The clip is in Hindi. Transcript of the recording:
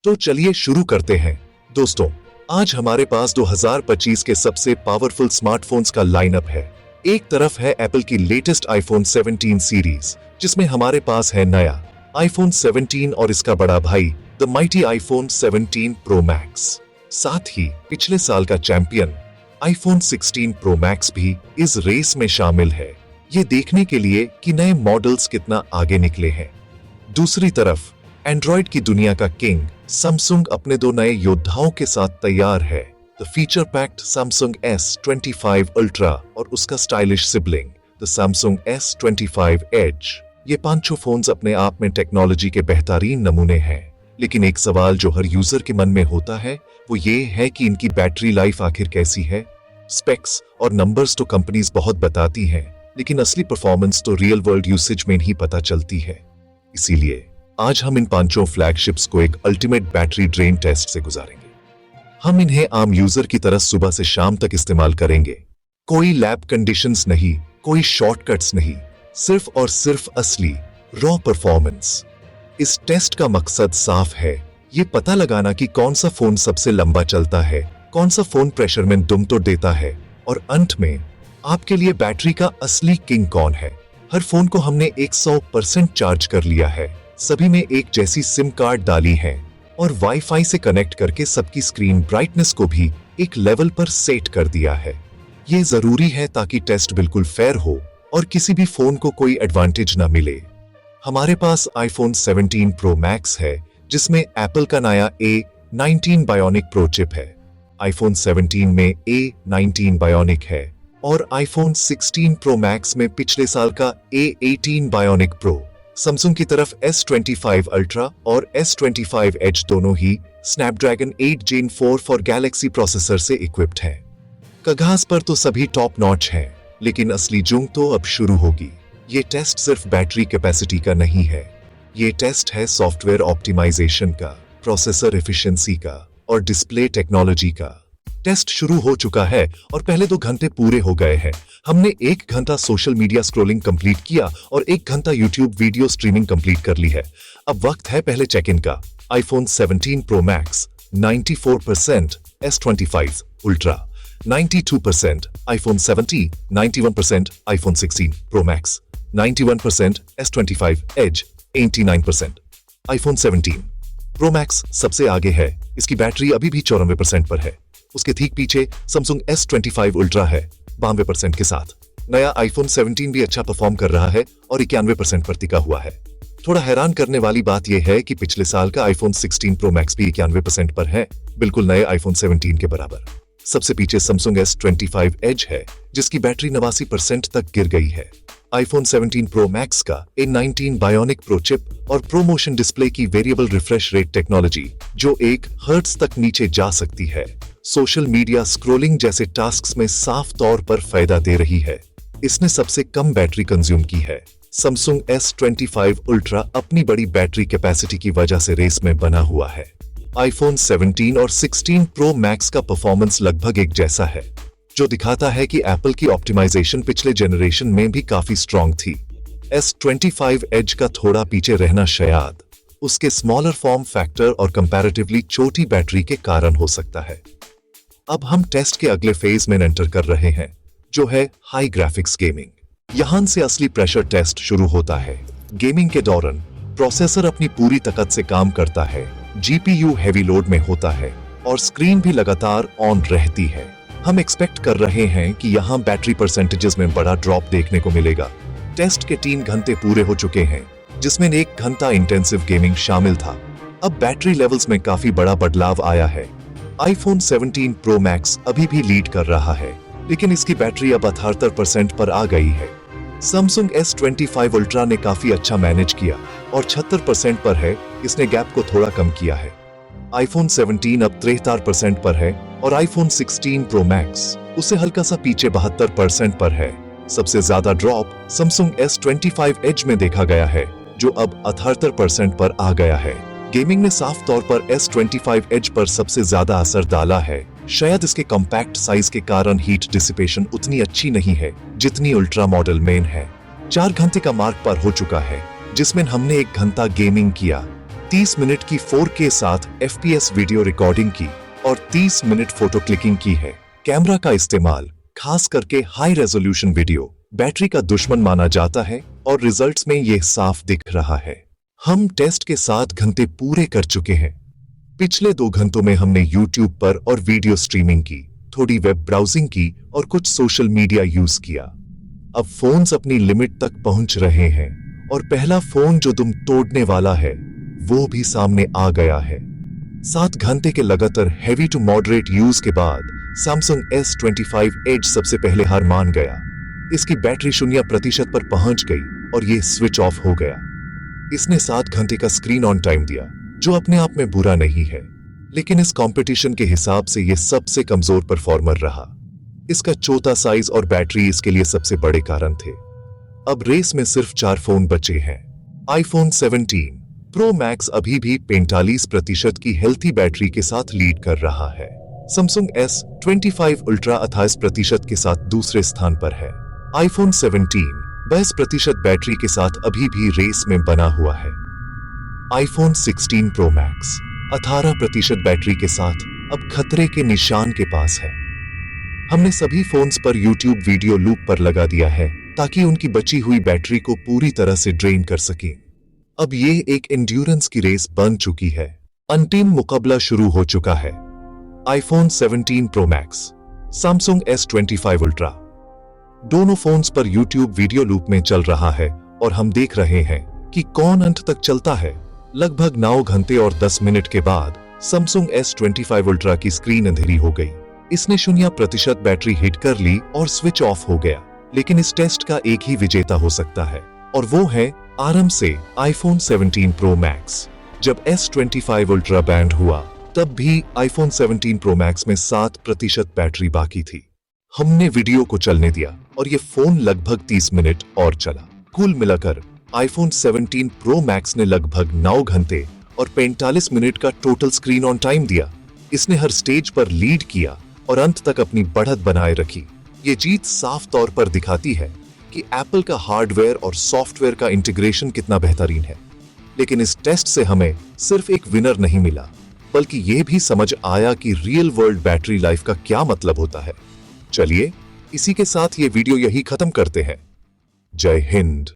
तो चलिए शुरू करते हैं। दोस्तों, आज हमारे पास 2025 के सबसे पावरफुल स्मार्टफोन्स का लाइनअप है। एक तरफ है एप्पल की लेटेस्ट आईफोन 17 सीरीज, जिसमें हमारे पास है नया आईफोन 17 और इसका बड़ा भाई the mighty iPhone 17 Pro max. साथ ही पिछले साल का चैंपियन आईफोन 16 प्रो मैक्स भी इस रेस में शामिल है, ये देखने के लिए कि नए मॉडल्स कितना आगे निकले हैं। दूसरी तरफ एंड्रॉइड की दुनिया का किंग सैमसंग अपने दो नए योद्धाओं के साथ तैयार है, the feature packed Samsung S25 Ultra और उसका stylish sibling the Samsung S25 Edge. ये पांचों फोन्स अपने आप में टेक्नोलॉजी के बेहतरीन नमूने हैं, लेकिन एक सवाल जो हर यूजर के मन में होता है वो ये है कि इनकी बैटरी लाइफ आखिर कैसी है। स्पेक्स और नंबर्स तो कंपनीज बहुत बताती हैं, लेकिन असली परफॉर्मेंस तो रियल वर्ल्ड यूसेज में ही पता चलती है। इसीलिए आज हम इन पांचों फ्लैगशिप्स को एक अल्टीमेट बैटरी ड्रेन टेस्ट से गुजारेंगे। हम इन्हें आम यूजर की तरह सुबह से शाम तक इस्तेमाल करेंगे। कोई लैब कंडीशंस नहीं, कोई शॉर्टकट्स नहीं, सिर्फ और सिर्फ असली रॉ परफॉर्मेंस। इस टेस्ट का मकसद साफ है, ये पता लगाना कि कौन सा फोन सबसे लंबा चलता है, कौन सा फोन प्रेशर में दुम तोड़ देता है, और अंत में आपके लिए बैटरी का असली किंग कौन है। हर फोन को हमने 100% चार्ज कर लिया है, सभी में एक जैसी सिम कार्ड डाली है और वाईफाई से कनेक्ट करके सबकी स्क्रीन ब्राइटनेस को भी एक लेवल पर सेट कर दिया है। ये जरूरी है ताकि टेस्ट बिल्कुल फेयर हो और किसी भी फोन को कोई एडवांटेज ना मिले। हमारे पास आईफोन 17 प्रो मैक्स है, जिसमें एप्पल का नया A19 बायोनिक प्रो चिप है। आईफोन 17 में A19 बायोनिक है और आईफोन 16 प्रो मैक्स में पिछले साल का A18 बायोनिक प्रो। सैमसंग की तरफ S25 अल्ट्रा और S25 एज दोनों ही Snapdragon 8 Gen 4 for Galaxy processor से इक्विप्ड हैं। कागज पर तो सभी टॉप नॉच हैं, लेकिन असली जंग तो अब शुरू होगी। ये टेस्ट सिर्फ बैटरी कैपेसिटी का नहीं है, ये टेस्ट है सॉफ्टवेयर ऑप्टिमाइजेशन का, प्रोसेसर एफिशिएंसी का और डिस्प्ले टेक्नोलॉजी का। टेस्ट शुरू हो चुका है और पहले 2 घंटे पूरे हो गए हैं। हमने 1 घंटा सोशल मीडिया स्क्रॉलिंग कंप्लीट किया और 1 घंटा यूट्यूब वीडियो स्ट्रीमिंग कंप्लीट कर ली है। अब वक्त है पहले चेक इन का। IPhone 17 Pro Max 94%, S25 Ultra 92%, iPhone 17 91%, iPhone 16 Pro Max 91%, S25 Edge 89%। IPhone 17 Pro Max सबसे आगे है, इसकी बैटरी अभी भी 94% पर है। उसके ठीक पीछे सैमसंग S25 अल्ट्रा है 92% के साथ। नया आईफोन 17 भी अच्छा परफॉर्म कर रहा है और 91% पर टिका हुआ है। थोड़ा हैरान करने वाली बात यह है कि पिछले साल का आईफोन 16 प्रो मैक्स भी 91% पर है, बिल्कुल नए आईफोन 17 के बराबर। सबसे पीछे सैमसंग S25 एज है, जिसकी बैटरी 89% तक गिर गई है। आईफोन 17 प्रो मैक्स का A19 बायोनिक प्रो चिप और प्रोमोशन डिस्प्ले की वेरिएबल रिफ्रेश रेट टेक्नोलॉजी, जो 1 हर्ट्ज तक नीचे जा सकती है, सोशल मीडिया स्क्रॉलिंग जैसे टास्क्स में साफ तौर पर फायदा दे रही है। इसने सबसे कम बैटरी कंज्यूम की है। सैमसंग S25 अल्ट्रा अपनी बड़ी बैटरी कैपेसिटी की वजह से रेस में बना हुआ है। आईफोन 17 और 16 प्रो मैक्स का परफॉर्मेंस लगभग एक जैसा है, जो दिखाता है कि एप्पल की ऑप्टिमाइजेशन पिछले जनरेशन में भी काफी स्ट्रॉन्ग थी। S25 एज का थोड़ा पीछे रहना शायद उसके स्मॉलर फॉर्म फैक्टर और कंपैरेटिवली छोटी बैटरी के कारण हो सकता है। अब हम टेस्ट के अगले फेज में एंटर कर रहे हैं, जो है हाई ग्राफिक्स गेमिंग। यहां से असली प्रेशर टेस्ट शुरू होता है। गेमिंग के दौरान प्रोसेसर अपनी पूरी ताकत से काम करता है, जीपीयू हेवी लोड में होता है और स्क्रीन भी लगातार ऑन रहती है। हम एक्सपेक्ट कर रहे हैं कि यहाँ बैटरी परसेंटेजेस में बड़ा ड्रॉप देखने को मिलेगा। टेस्ट के 3 घंटे पूरे हो चुके हैं, जिसमें 1 घंटा इंटेंसिव गेमिंग शामिल था। अब बैटरी लेवल्स में काफी बड़ा बदलाव आया है। आईफोन 17 प्रो मैक्स अभी भी लीड कर रहा है, लेकिन इसकी बैटरी अब 78% पर आ गई है। सैमसंग S25 अल्ट्रा ने काफी अच्छा मैनेज किया और 76% पर है, इसने गैप को थोड़ा कम किया है। आईफोन 17 अब 73% पर है और आईफोन 16 प्रो मैक्स उससे हल्का सा पीछे 72% पर है। सबसे ज्यादा ड्रॉप सैमसंग S25 एज में देखा गया है, जो अब 78% पर आ गया है। गेमिंग ने साफ तौर पर S25 एज पर सबसे ज्यादा असर डाला है। शायद इसके कॉम्पैक्ट साइज के कारण हीट डिसिपेशन उतनी अच्छी नहीं है जितनी अल्ट्रा मॉडल में है। 4 घंटे का मार्क पर हो चुका है, जिसमें हमने 1 घंटा गेमिंग किया। 30 मिनट की 4K 7 FPS वीडियो रिकॉर्डिंग की और 30 मिनट फोटो क्लिकिंग की है। कैमरा का इस्तेमाल खास करके हाई रेजोल्यूशन वीडियो बैटरी का दुश्मन माना जाता है और रिजल्ट्स में यह साफ दिख रहा है। हम टेस्ट के 7 घंटे पूरे कर चुके हैं। पिछले 2 घंटों में हमने YouTube पर और वीडियो स्ट्रीमिंग की, थोड़ी वेब ब्राउजिंग की और कुछ सोशल मीडिया यूज किया। अब फोन्स अपनी लिमिट तक पहुंच रहे हैं और पहला फोन जो दुम तोड़ने वाला है वो भी सामने आ गया है। 7 घंटे के लगातार हेवी टू मॉडरेट यूज के बाद Samsung S25 Edge सबसे पहले हार मान गया। इसकी बैटरी 0% पर पहुंच गई और ये स्विच ऑफ हो गया। इसने 7 घंटे का स्क्रीन ऑन टाइम दिया, जो अपने आप में बुरा नहीं है, लेकिन इस कंपटीशन के हिसाब से ये सबसे कमजोर परफॉर्मर रहा। इसका छोटा साइज और बैटरी इसके लिए सबसे बड़े कारण थे। अब रेस में सिर्फ 4 फोन बचे हैं। iPhone 17 Pro Max अभी भी 45% की हेल्थी बैटरी के साथ लीड कर रहा है। Samsung S25 Ultra 28% के साथ दूसरे स्थान पर है। iPhone 17 22% बैटरी के साथ अभी भी रेस में बना हुआ है। iPhone 16 Pro Max 18% बैटरी के साथ अब खतरे के निशान के पास है। हमने सभी फोन्स पर YouTube वीडियो लूप पर लगा दिया है ताकि उनकी बची हुई बैटरी को पूरी तरह से ड्रेन कर सकें। अब ये एक एंड्योरेंस की रेस बन चुकी है। अंतिम मुकाबला शुरू हो चुका है। iPhone 17 Pro Max, Samsung S25 Ultra दोनों फोन्स पर YouTube वीडियो लूप में चल रहा है और हम देख रहे हैं कि कौन अंत तक चलता है। लगभग 9 घंटे और 10 मिनट के बाद Samsung S25 Ultra की स्क्रीन अंधेरी हो गई। इसने 0% बैटरी हिट कर ली और स्विच ऑफ हो गया। लेकिन इस टेस्ट का एक ही विजेता हो सकता है और वो है आराम से iPhone 17 Pro Max। जब S25 Ultra बैंड हुआ तब भी iPhone 17 Pro Max में 7% बैटरी बाकी थी। हमने वीडियो को चलने दिया और ये फोन लगभग 30 मिनट और चला। कुल मिलाकर iPhone 17 Pro Max ने लगभग 9 घंटे और 45 मिनट का टोटल स्क्रीन ऑन टाइम दिया। इसने हर स्टेज पर लीड किया और अंत तक अपनी बढ़त बनाए रखी। ये जीत साफ तौर पर दिखाती है कि एप्पल का हार्डवेयर और सॉफ्टवेयर का इंटीग्रेशन कितना बेहतरीन है। लेकिन इस टेस्ट से हमें सिर्फ एक विनर नहीं मिला, बल्कि यह भी समझ आया कि रियल वर्ल्ड बैटरी लाइफ का क्या मतलब होता है। चलिए इसी के साथ ये वीडियो यही खत्म करते हैं। जय हिंद।